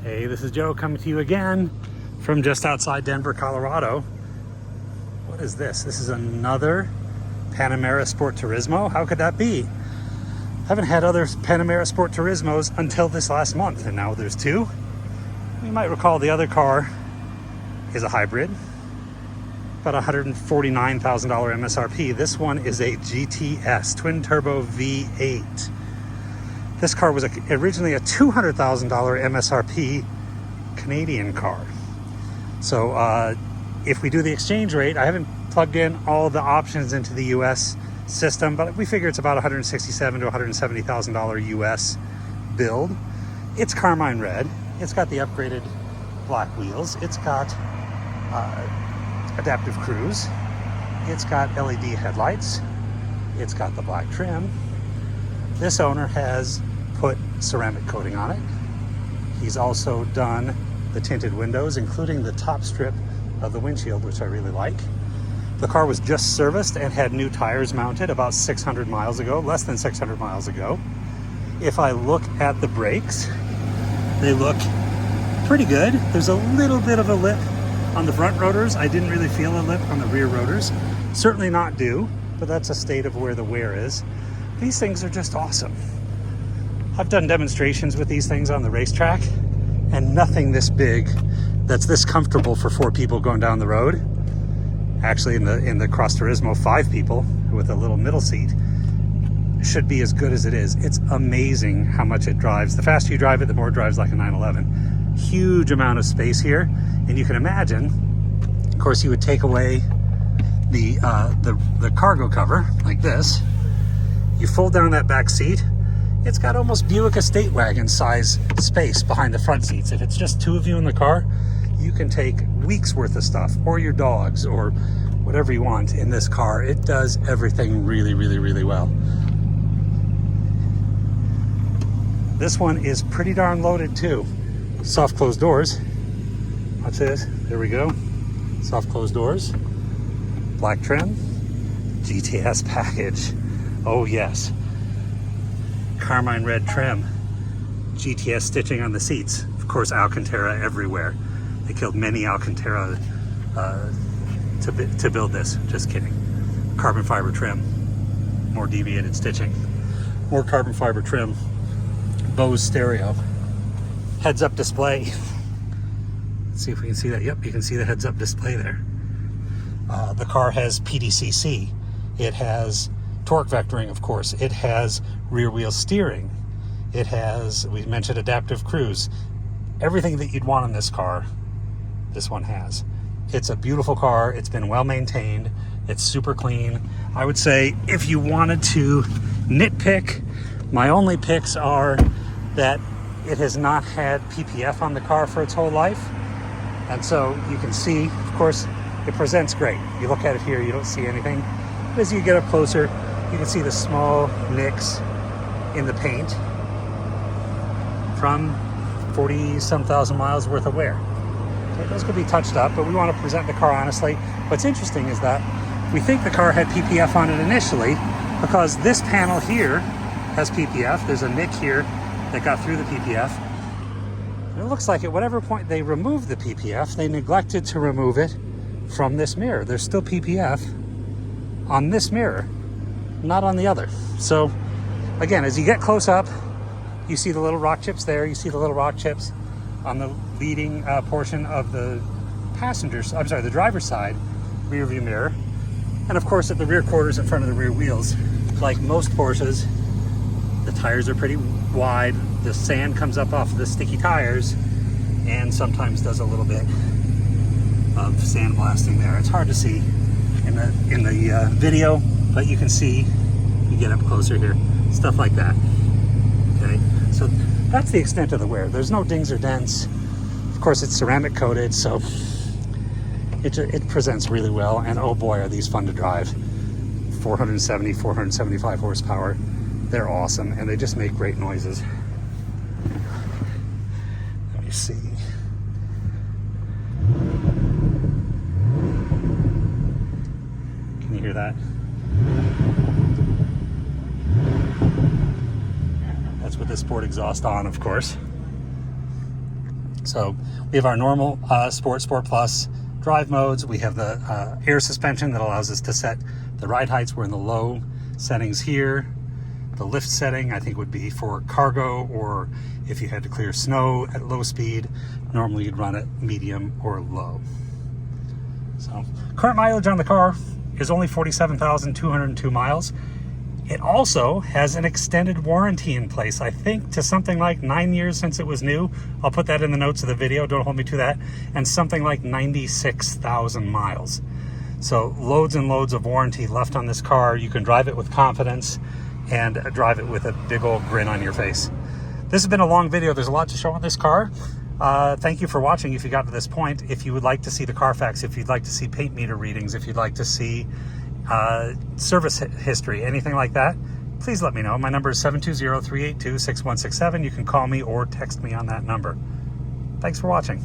Hey, this is Joe coming to you again from just outside Denver, Colorado. What is this? This is another Panamera Sport Turismo. How could that be? I haven't had other Panamera Sport Turismos until this last month, and now there's two. You might recall the other car is a hybrid, about $149,000 MSRP. This one is a GTS, twin turbo V8. This car was originally a $200,000 MSRP Canadian car. So if we do the exchange rate, I haven't plugged in all the options into the US system, but we figure it's about $167,000 to $170,000 US build. It's Carmine red. It's got the upgraded black wheels. It's got adaptive cruise. It's got LED headlights. It's got the black trim. This owner has put ceramic coating on it. He's also done the tinted windows, including the top strip of the windshield, which I really like. The car was just serviced and had new tires mounted about 600 miles ago, less than 600 miles ago. If I look at the brakes, they look pretty good. There's a little bit of a lip on the front rotors. I didn't really feel a lip on the rear rotors. Certainly not due, but that's a state of where the wear is. These things are just awesome. I've done demonstrations with these things on the racetrack, and nothing this big that's this comfortable for 4 people going down the road. Actually, in the Cross Turismo, 5 people with a little middle seat should be as good as it is. It's amazing how much it drives. The faster you drive it, the more it drives like a 911. Huge amount of space here, and you can imagine, of course, you would take away the cargo cover like this. You fold down that back seat, it's got almost Buick estate wagon size space behind the front seats. If it's just 2 of you in the car, you can take weeks worth of stuff, or your dogs, or whatever you want in this car. It does everything really, really, really well. This one is pretty darn loaded too. Soft closed doors. Watch this, there we go. Soft closed doors, black trim, GTS package. Oh yes, Carmine red trim, GTS stitching on the seats. Of course, Alcantara everywhere. They killed many Alcantara to build this. Just kidding. Carbon fiber trim, more deviated stitching, more carbon fiber trim. Bose stereo, heads-up display. Let's see if we can see that. Yep, you can see the heads-up display there. The car has PDCC. It has torque vectoring, of course. It has rear wheel steering. It has, we mentioned, adaptive cruise. Everything that you'd want in this car, this one has. It's a beautiful car. It's been well maintained. It's super clean. I would say if you wanted to nitpick, my only picks are that it has not had PPF on the car for its whole life. And so you can see, of course, it presents great. You look at it here, you don't see anything. But as you get up closer, you can see the small nicks in the paint from 40-some thousand miles worth of wear. Okay, those could be touched up, but we want to present the car honestly. What's interesting is that we think the car had PPF on it initially because this panel here has PPF. There's a nick here that got through the PPF. And it looks like at whatever point they removed the PPF, they neglected to remove it from this mirror. There's still PPF on this mirror, not on the other. So again, as you get close up, you see the little rock chips there. You see the little rock chips on the leading portion of the the driver's side rear view mirror. And of course at the rear quarters in front of the rear wheels, like most Porsches, the tires are pretty wide. The sand comes up off of the sticky tires and sometimes does a little bit of sandblasting there. It's hard to see in the video, but you can see, you get up closer here, stuff like that. Okay, so that's the extent of the wear. There's no dings or dents. Of course, it's ceramic coated, so it presents really well. And oh boy, are these fun to drive. 470, 475 horsepower. They're awesome, and they just make great noises. Let me see. Can you hear that? That's with the sport exhaust on, of course. So we have our normal Sport Plus drive modes. We have the air suspension that allows us to set the ride heights. We're in the low settings here. The lift setting, I think, would be for cargo, or if you had to clear snow at low speed, normally you'd run it medium or low. So current mileage on the car is only 47,202 miles. It also has an extended warranty in place, I think to something like 9 years since it was new. I'll put that in the notes of the video, don't hold me to that. And something like 96,000 miles. So loads and loads of warranty left on this car. You can drive it with confidence and drive it with a big old grin on your face. This has been a long video. There's a lot to show on this car. Thank you for watching if you got to this point. If you would like to see the Carfax, if you'd like to see paint meter readings, if you'd like to see service history, anything like that, please let me know. My number is 720-382-6167. You can call me or text me on that number. Thanks for watching.